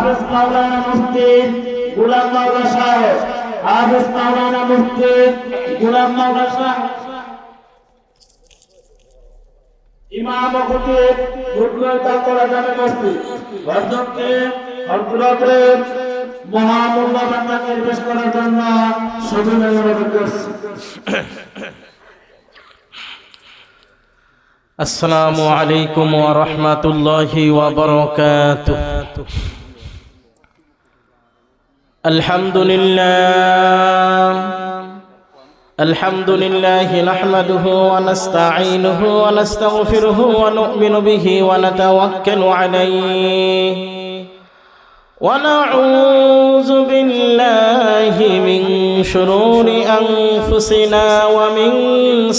হাফেজ মাওলানা মুফতি গোলাম মাওলা সাহেব, হাফেজ মাওলানা মুফতি গোলাম মাওলা সাহেব, ইমাম ও খতিব মুরব্বি করা জামে মসজিদ বর্ধমানকে হযরতে মহামূল্যবান নির্দেশ করার জন্য সবিনয় অনুরোধ করছি। আসসালামু আলাইকুম ওয়া রাহমাতুল্লাহি ওয়া বারাকাতুহু। আলহামদুলিল্লাহ নাহমাদুহু ওয়া নাস্তাঈনুহু ওয়া নাস্তাগফিরুহু ওয়া নু'মিনু বিহি ওয়া নাতাওয়াক্কালু আলাইহি ওয়া নাউযু বিল্লাহি মিন শুরুরি আনফুসিনা ওয়া মিন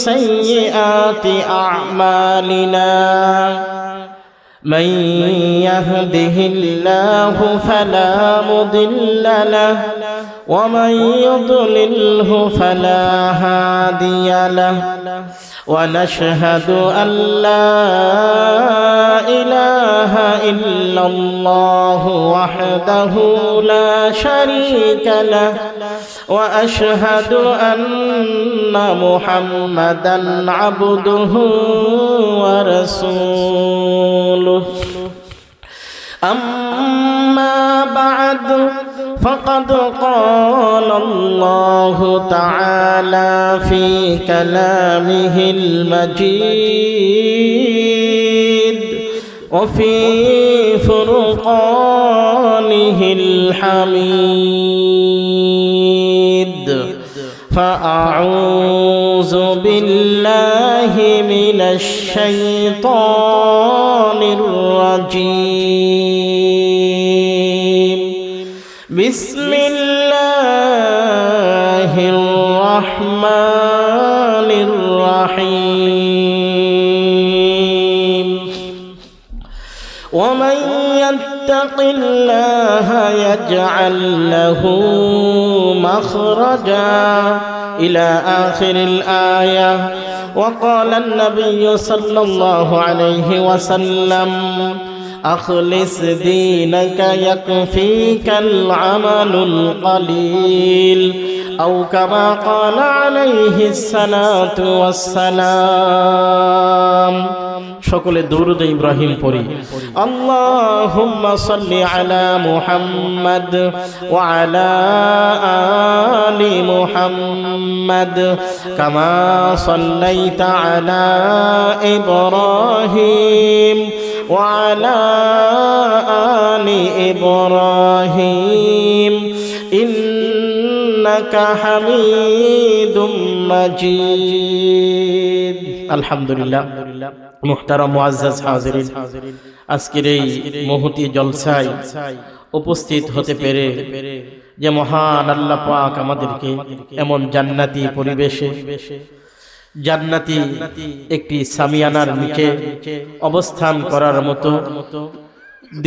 সাইয়্যাতি আ'মালিনা। من يهده الله فلا مضل له ومن يضلله فلا هادي له ونشهد أن لا إله إلا الله وحده لا شريك له وأشهد أن محمدًا عبده ورسوله أما بعد فقد قال الله تعالى في كلامه المجيد وفي فرقانه الحميد فأعوذ بالله من الشيطان الرجيم بسم الله الرحمن الرحيم ومن يتق الله يجعل له مخرجا إلى آخر الآية. وقال النبي صلى الله عليه وسلم أخلص دينك يكفيك العمل القليل أو كما قال عليه الصلاة والسلام. সকলে দরুদ ইব্রাহিম পড়ি। আল্লাহুম্মা সাল্লি আলা মুহাম্মাদ ওয়া আলা আলি মুহাম্মাদ কামা সাল্লাইতা আলা ইব্রাহিম ওয়া আলা আলি ইব্রাহিম ইন্নাকা হামিদুম মাজিদ। আলহামদুলিল্লাহ। মুহতারাম মুআজ্জাজ হাজিরিন, আজকের এই মহতি জলসায় উপস্থিত হতে পেরে যে মহান আল্লাহ পাক আমাদেরকে এমন জান্নাতি পরিবেশে, জান্নাতি একটি সামিয়ানার নিচে অবস্থান করার মতো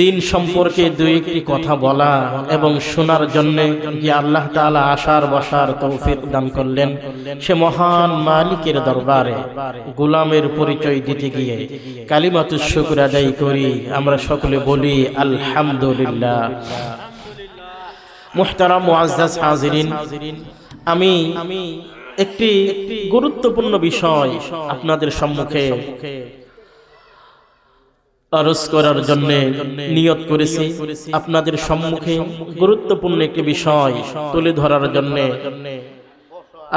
দিন সম্পর্কে দুই একটি কথা বলা এবং শোনার জন্য যে আল্লাহ তাআলা আশার বসার তৌফিক দান করলেন, সে মহান মালিকের দরবারে গোলামের পরিচয় দিতে গিয়ে কালিমাতুশ শুকর আদায় করি। আমরা সকলে বলি আলহামদুলিল্লাহ। মুহতারাম মুআজ্জাজ হাজিরিন, আমি একটি গুরুত্বপূর্ণ বিষয় আপনাদের সম্মুখে আরজ করার জন্য নিয়ত করেছি। আপনাদের সম্মুখে গুরুত্বপূর্ণ একটি বিষয় তুলে ধরার জন্য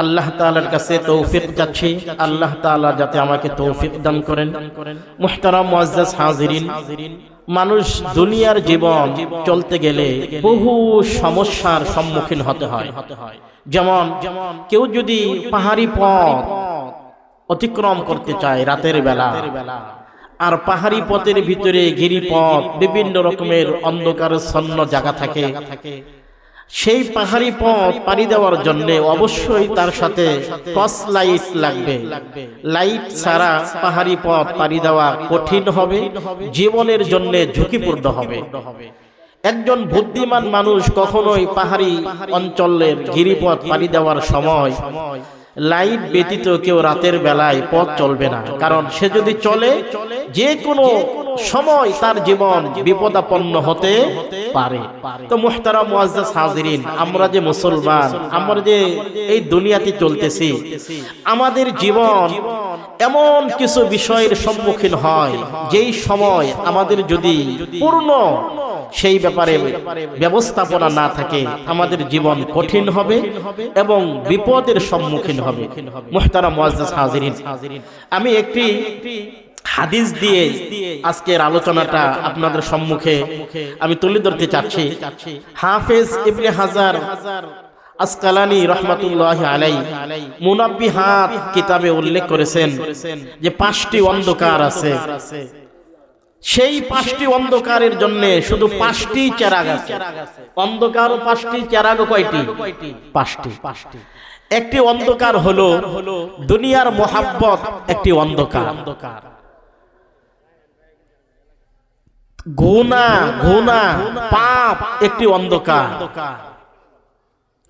আল্লাহ তাআলার কাছে তৌফিক চাচ্ছি। আল্লাহ তাআলা যাতে আমাকে তৌফিক দান করেন। মুহতারাম মুআজ্জাজ হাজিরিন, মানুষ দুনিয়ার জীবন চলতে গেলে বহু সমস্যার সম্মুখীন হতে হয়। যেমন কেউ যদি পাহাড়ি পথ অতিক্রম করতে চায় রাতের বেলা, আর পাহাড়ি পথের ভিতরে গিরিপথ বিভিন্ন রকমের অন্ধকারাচ্ছন্ন জায়গা থাকে, সেই পাহাড়ি পথ পাড়ি দেওয়ার জন্য অবশ্যই তার সাথে টর্চ লাইট লাগবে। লাইট ছাড়া পাহাড়ি পথ পাড়ি দেওয়া কঠিন হবে, জীবনের জন্য ঝুঁকিপূর্ণ হবে। একজন বুদ্ধিমান মানুষ কখনোই পাহাড়ি অঞ্চলের গিরিপথ পাড়ি দেওয়ার সময় লাইট ব্যতীত কেউ রাতের বেলায় পথ চলবে না। কারণ সে যদি চলে যে কোনো সময় তার জীবন বিপদাপন্ন হতে পারে। তো মুহতারাম মুআজ্জাজ হাজিরিন, আমরা যে মুসলমান, আমরা যে এই দুনিয়াতে চলতেছি, আমাদের জীবন এমন কিছু বিষয়ের সম্মুখীন হয় যেই সময় আমাদের যদি পূর্ণ সেই ব্যাপারে ব্যবস্থাপনা না থাকে, আমাদের জীবন কঠিন হবে এবং বিপদের সম্মুখীন হবে। মুহতারাম মুআজ্জাজ হাজিরিন, আমি একটি হাদিস দিয়ে আজকের আলোচনাটা আপনাদের সম্মুখে আমি তুলে ধরতে চাচ্ছি। হাফেজ ইবনে হাজার আসকালানি রাহমাতুল্লাহি আলাইহি মুনাব্বিহাত কিতাবে উল্লেখ করেছেন যে 5টি অন্ধকার আছে। সেই 5টি অন্ধকারের জন্য শুধু 5টি চেরাগ আছে। অন্ধকার 5টি, চেরাগ কয়টি? 5টি। একটি অন্ধকার হলো দুনিয়ার মোহাব্বত, একটি অন্ধকার। গুনাহ পাপ একটি অন্ধকার।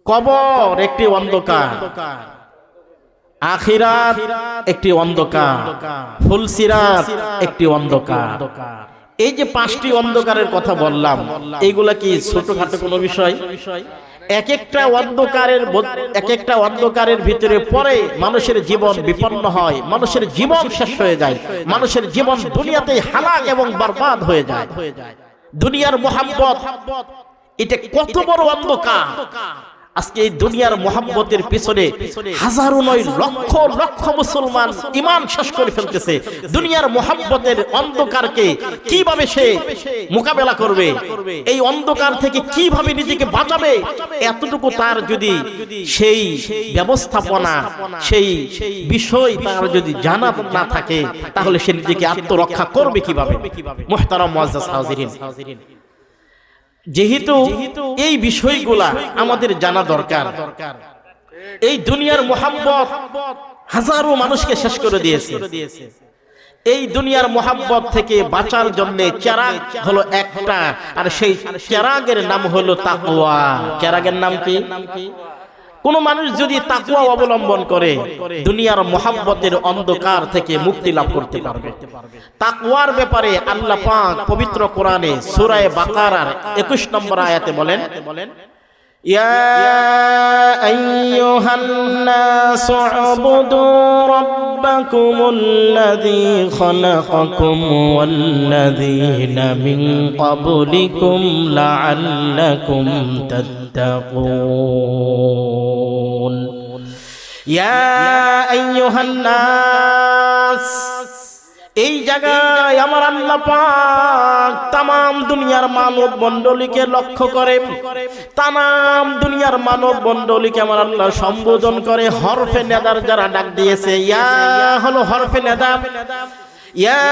কবর একটি অন্ধকার। আখিরাত একটি অন্ধকার। ফুলসিরাত একটি অন্ধকার। এই যে 5টি অন্ধকারের কথা বললাম, এইগুলা কি ছোটখাটো কোনো বিষয়? এক একটা অন্ধকারের ভিতরে পড়ে মানুষের জীবন বিপন্ন হয়, মানুষের জীবন শেষ হয়ে যায়, মানুষের জীবন দুনিয়াতে হালাক এবং বরবাদ হয়ে যায়। দুনিয়ার মোহাব্বত এটা কত বড় অন্ধকার! আজকে এই দুনিয়ার মোহাব্বতের পিছনে হাজারো নয় লক্ষ লক্ষ মুসলমান ঈমান শেষ করে ফেলতেছে। দুনিয়ার মোহাব্বতের অন্ধকারকে কিভাবে সে মোকাবেলা করবে, এই অন্ধকার থেকে কিভাবে নিজেকে বাঁচাবে, এতটুকু তার যদি সেই ব্যবস্থাপনা, সেই বিষয় তার যদি জানা না থাকে, তাহলে সে নিজেকে আত্মরক্ষা করবে কিভাবে? মুহতারাম মুআজ্জাজ হাজিরিন, যেহেতু এই বিষয়গুলা আমাদের জানা দরকার। এই দুনিয়ার মোহাব্বত হাজারো মানুষকে শেষ করে দিয়েছে। এই দুনিয়ার মোহাব্বত থেকে বাঁচার জন্য চেরাগ হলো একটা, আর সেই চেরাগের নাম হলো তাকওয়া। চেরাগের নাম কি? কোন মানুষ যদি তাকওয়া অবলম্বন করে দুনিয়ার মোহাব্বতের অন্ধকার থেকে মুক্তি লাভ করতে পারবে। তাকওয়ার ব্যাপারে আল্লাহ পাক পবিত্র কোরআনে সূরা বাকারার 21 নম্বর আয়াতে বলেন, ইয়া আইয়ুহান নাসু উবুদু রাব্বাকুমুল্লাযী খালাকাকুম ওয়াল্লাযীনা মিন ক্বাবলিকুম লাআল্লাকুম তাত্তাকুন। ইয়া আইয়ুহান নাস, এই জায়গায় আমার আল্লাহ পাক তামাম দুনিয়ার মানব মণ্ডলীকে লক্ষ্য করে, তামাম দুনিয়ার মানব মণ্ডলীকে আমার আল্লাহ সম্বোধন করে হরফে নেদার যারা ডাক দিয়েছে। ইয়া হলো হরফে নেদা, ইয়া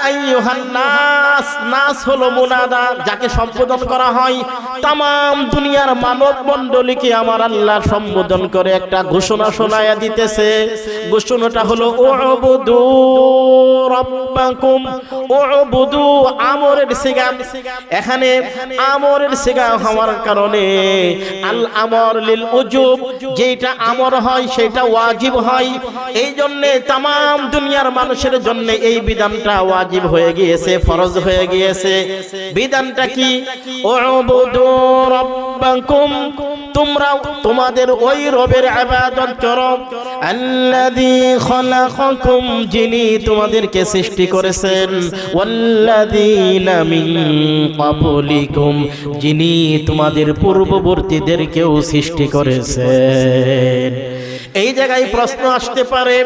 আইয়ুহান নাস, নাস হলো মুনাদা, যাকে সম্বোধন করা হয়। তামাম দুনিয়ার মানব মণ্ডলীকে আমার আল্লাহ সম্বোধন করে একটা ঘোষণা শোনায়া দিতেছে। ঘোষণাটা হলো উবুদু রাব্বাকুম। উবুদু আমরের সিগা, এখানে আমরের সিগা হওয়ার কারণে আল আমর লিল উজুব, যেটা আমর হয় সেটা ওয়াজিব হয়। এই জন্য তামাম দুনিয়ার মানুষের জন্য এই বিধানটা ওয়াজিব হয়ে গিয়েছে, ফরজ হয়ে গিয়েছে। বিধানটা কি? উবুদু রাব্বাকুম, তোমরা তোমাদের ওই রবের ইবাদত করো, আল্লাযী খালাকাকুম, যিনি তোমাদেরকে সৃষ্টি করেছেন, ওয়াল্লাযীনা মিন ক্বাবলিকুম, যিনি তোমাদের পূর্ববর্তীদেরকেও সৃষ্টি করেছেন। এই জায়গায় প্রশ্ন আসতে পারে,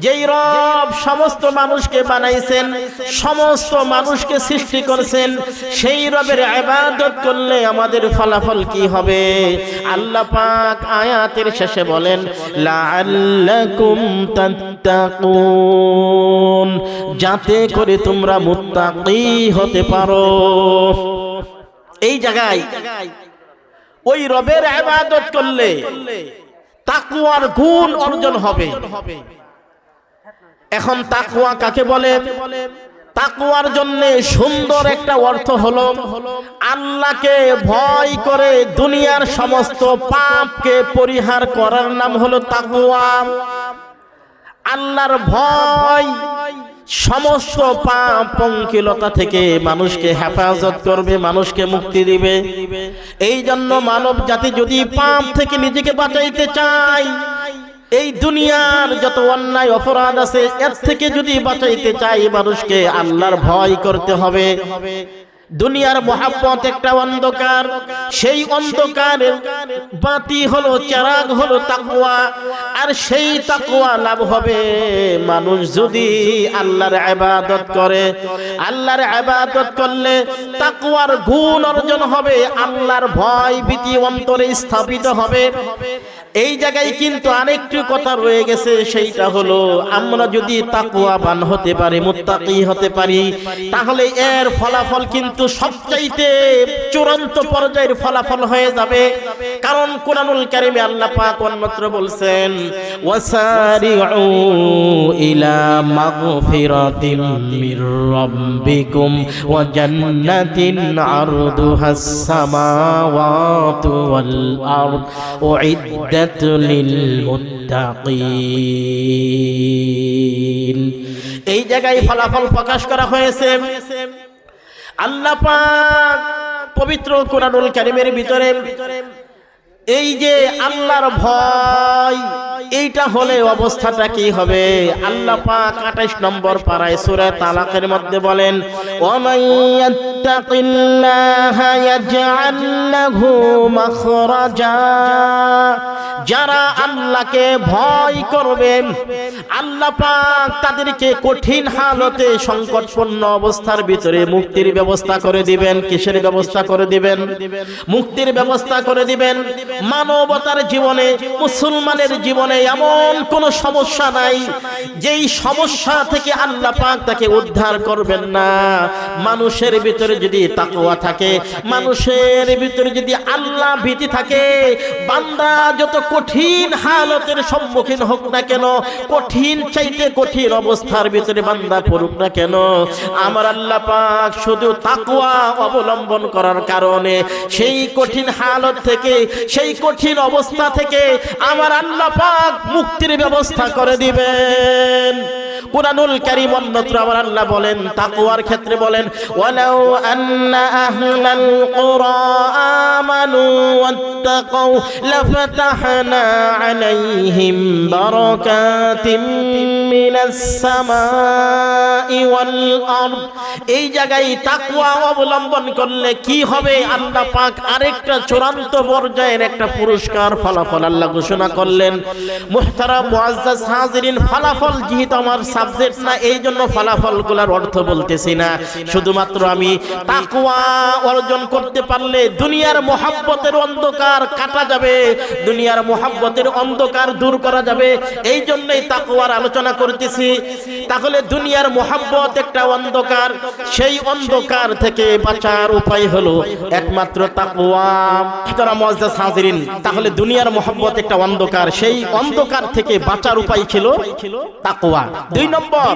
যেই রব সমস্ত মানুষকে বানাইছেন, সমস্ত মানুষকে সৃষ্টি করেছেন, সেই রবের ইবাদত করলে আমাদের ফলাফল কি হবে? আল্লাহ পাক আয়াতের শেষে বলেন, লাআল্লাকুম তাত্তাকুন, যাতে করে তোমরা মুত্তাকি হতে পারো। এই জায়গায় ওই রবের ইবাদত করলে তাকওয়ার গুণ অর্জন হবে। এখন তাকওয়া কাকে বলে? তাকওয়ার জন্য সুন্দর একটা অর্থ হলো আল্লাহকে ভয় করে দুনিয়ার সমস্ত পাপকে পরিহার করার নাম হলো তাকওয়া। আল্লাহর ভয়, সমস্ত পাপ পঙ্কিলতা থেকে মানুষকে হেফাজত করবে, মানুষকে মুক্তি দিবে। এই জন্য মানব জাতি যদি পাপ থেকে নিজেকে বাঁচাইতে চায়, এই দুনিয়ার যত অন্যায় অপরাধ আছে এর থেকে যদি বাঁচাইতে চাই, মানুষকে আল্লাহর ভয় করতে হবে। দুনিয়ার মহাব্বত একটা অন্ধকার, সেই অন্ধকারের বাতি হলো, চেরাগ হলো তাকওয়া। আর সেই তাকওয়া লাভ হবে মানুষ যদি আল্লাহর ইবাদত করে। আল্লাহর ইবাদত করলে তাকওয়ার গুণ অর্জন হবে, আল্লাহর ভয় ভীতি অন্তরে স্থাপিত হবে। এই জায়গায় কিন্তু আরেকটি কথা রয়ে গেছে, সেইটা হলো আমরা যদি তাকওয়াবান হতে পারি, মুত্তাকি হতে পারি, তাহলে এর ফলাফল কিন্তু সবচাইতে চূড়ান্ত পর্যায়ের ফলাফল হয়ে যাবে। কারণ কুরআনুল কারীমে আল্লাহ পাক অন্যত্র বলছেন, ওয়াসারিউ ইলা মাগফিরাতিম মির রাব্বিকুম ওয়া জান্নাতিন আরদুহাস সামাওয়াতু ওয়াল আরদ উইদ্দাত লিল মুত্তাকিন। এই জায়গায় ফলাফল প্রকাশ করা হয়েছে। আল্লাহ পাক পবিত্র কুরআনুল কারীমের ভিতরে এই যে আল্লাহর ভয়, এইটা হলে অবস্থাটা কি হবে? আল্লাহ পাক 28 নম্বর পারায় সূরা তালাকের মধ্যে বলেন, ওয়া মাইয়াত্তাকিল্লাহা ইয়াজআল লাহু মাখরাজা। যারা আল্লাহকে ভয় করবে, আল্লাহ পাক তাদেরকে কঠিন হালতে, সংকটপূর্ণ অবস্থার ভিতরে মুক্তির ব্যবস্থা করে দিবেন। কিসের ব্যবস্থা করে দিবেন? মুক্তির ব্যবস্থা করে দিবেন। মানবতার জীবনে, মুসলমানের জীবনে এমন কোন সমস্যা নাই যেই সমস্যা থেকে আল্লাহ পাক তাকে উদ্ধার করবেন না। মানুষের ভিতরে যদি তাকওয়া থাকে, মানুষের ভিতরে যদি আল্লাহ ভীতি থাকে, বান্দা যত কঠিন হালতের সম্মুখীন হোক না কেন, কঠিন চাইতে কঠিন অবস্থার ভিতরে বান্দা পড়ুক না কেন, আমার আল্লাহ পাক শুধু তাকওয়া অবলম্বন করার কারণে সেই কঠিন হালত থেকে, সেই কঠিন অবস্থা থেকে আমার আল্লাহ পাক মুক্তির ব্যবস্থা করে দিবেন। কুরআনুল কারীম অন্যত্র আমার আল্লাহ বলেন, তাকওয়ার ক্ষেত্রে বলেন, ওয়ালাউ আন্না আহলাল কুরা আমানু ওয়াত্তাকাউ লাফাতাহনা আলাইহিম বারাকাতিম মিনাস সামাই ওয়াল আরদ। এই জায়গায় তাকওয়া অবলম্বন করলে কি হবে? আল্লাহ পাক আরেকটা চূড়ান্ত পর্যায়ের একটা পুরস্কার ফলাফল আল্লাহ ঘোষণা করলেন। মুহতারাম মুআজ্জাজ হাজিরিন, ফলাফল যেহেতু আমার সাবজেক্ট না, এই জন্য ফলাফলগুলোর অর্থ বলতেছি না। শুধুমাত্র আমি তাকওয়া অর্জন করতে পারলে দুনিয়ার মহব্বতের অন্ধকার কাটা যাবে, দুনিয়ার মহব্বতের অন্ধকার দূর করা যাবে। এই জন্যই তাকওয়ার আলোচনা করতেছি। তাহলে দুনিয়ার মহব্বত একটা অন্ধকার, সেই অন্ধকার থেকে বাঁচার উপায় হলো একমাত্র তাকওয়া। মুহতারাম মুআজ্জাজ হাজিরিন, তাহলে দুনিয়ার মহব্বত একটা অন্ধকার, সেই অন্ধকার থেকে বাঁচার উপায় ছিল তাকওয়া। 2 নম্বর,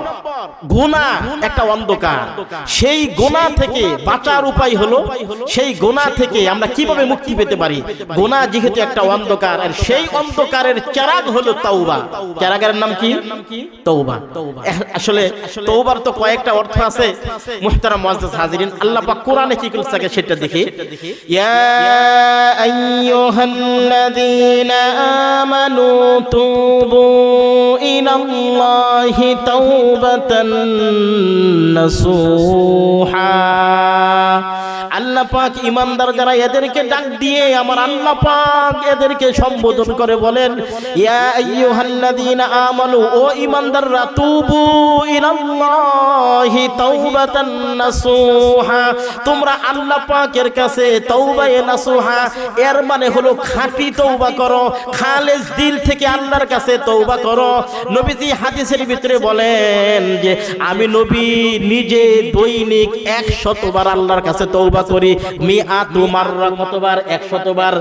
গুনাহ একটা অন্ধকার, সেই গুনাহ থেকে বাঁচার উপায় হলো, সেই গুনাহ থেকে আমরা কিভাবে মুক্তি পেতে পারি? গুনাহ যেহেতু একটা অন্ধকার, আর সেই অন্ধকারের চেরাগ হলো তাওবা। চেরাগের নাম কি? তাওবা। আসলে তাওবার তো কয়েকটা অর্থ আছে। মুহতারাম মুআজ্জাজ হাজিরিন, আল্লাহ পাক কোরআনে কি বলছে সেটা দেখি। ইয়া আইয়ুহাল্লাযীনা আমানু তুবু ইলাল্লাহি তাওবাতান নাসুহা। আল্লাহ পাক ইমানদার যারা, এদেরকে ডাক দিয়ে আমার আল্লাহ পাক এদেরকে সম্বোধন করে বলেন, ইয়া আইয়ুহাল্লাযীনা আমানু, ও ইমানদাররা, তুবু ইলাল্লাহি তাওবাতান নাসুহা, তোমরা আল্লাহ পাকের কাছে তাওবায়ে নাসুহা, এর মানে হলো খাঁটি তওবা করো, খালেস দিল থেকে আল্লাহর কাছে তওবা করো। নবীজি হাদিসের ভিতরে বলেন যে আমি নবী নিজে দৈনিক 100 বার আল্লাহর কাছে তওবা করি মিআতু মাররা, কতবার? 100 বার।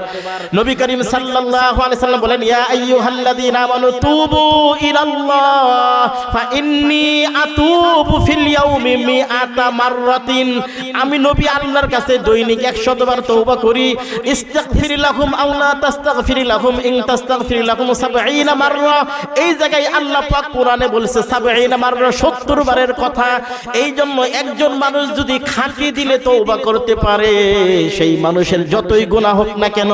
নবী করিম সাল্লাল্লাহু আলাইহি সাল্লাম বলেন ইয়া আইয়ুহাল্লাযীনা আমানু তুবু ইলাল্লাহ ফা ইন্নী আতুবু ফিল ইয়াউমি মিআতা মাররাতিন। আমি নবী আল্লাহর কাছে দৈনিক 100 বার তওবা করি। ইস্তাগফির লাহুম আও লা তাস্তাগফির লাহুম ইন তাস্তাগফির লাহুম 70 মাররা। এই জায়গায় আল্লাহ পাক কোরআনে বলেছে 70 মাররা, 70 বারের কথা। এই জন্য একজন মানুষ যদি খাঁটি দিলে তওবা করতে পারে, সেই মানুষের যতই গুনাহ হোক না কেন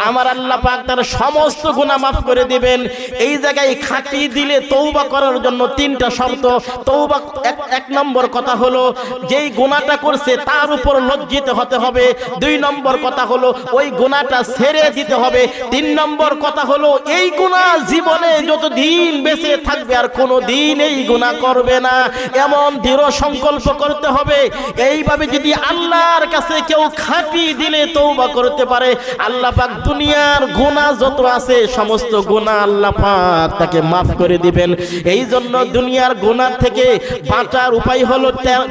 আমার আল্লাহ পাক তার সমস্ত গুনাহ মাফ করে দিবেন। এই জায়গায় খাঁটি দিলে তওবা করার জন্য 3টা শর্ত। তওবা এক নম্বর কথা হলো যেই গুনাহটা করছে তার উপর লজ্জিত হতে হবে। 2 নম্বর কথা হলো ওই গুনাহটা ছেড়ে দিতে হবে। 3 নম্বর কথা হলো এই গুনাহ জীবনে যতদিন বেঁচে থাকবে আর কোনো দিন এই গুনাহ করবে না, এমন দৃঢ় সংকল্প করতে হবে। এইভাবে যদি আল্লাহর কাছে কেউ খাঁটি দিলে তওবা করতে পারে, আল্লাহ পাক দুনিয়ার গুনাহ যত আছে সমস্ত গুনাহ আল্লাহ পাক তাকে মাফ করে দিবেন। এই জন্য দুনিয়ার গুনাহ থেকে বাঁচার উপায় হলো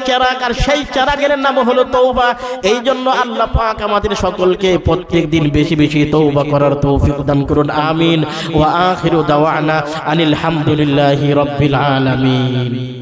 চেরাগ, আর সেই চেরাগের নাম হলো তওবা। এই জন্য আল্লাহ পাক আমাদের সকলকে প্রত্যেক দিন বেশি বেশি তওবা করার তৌফিক দান করুন। আমিন। ওয়া আখিরু দাওয়ানা আনিল হামদুলিল্লাহি রাব্বিল আলামিন।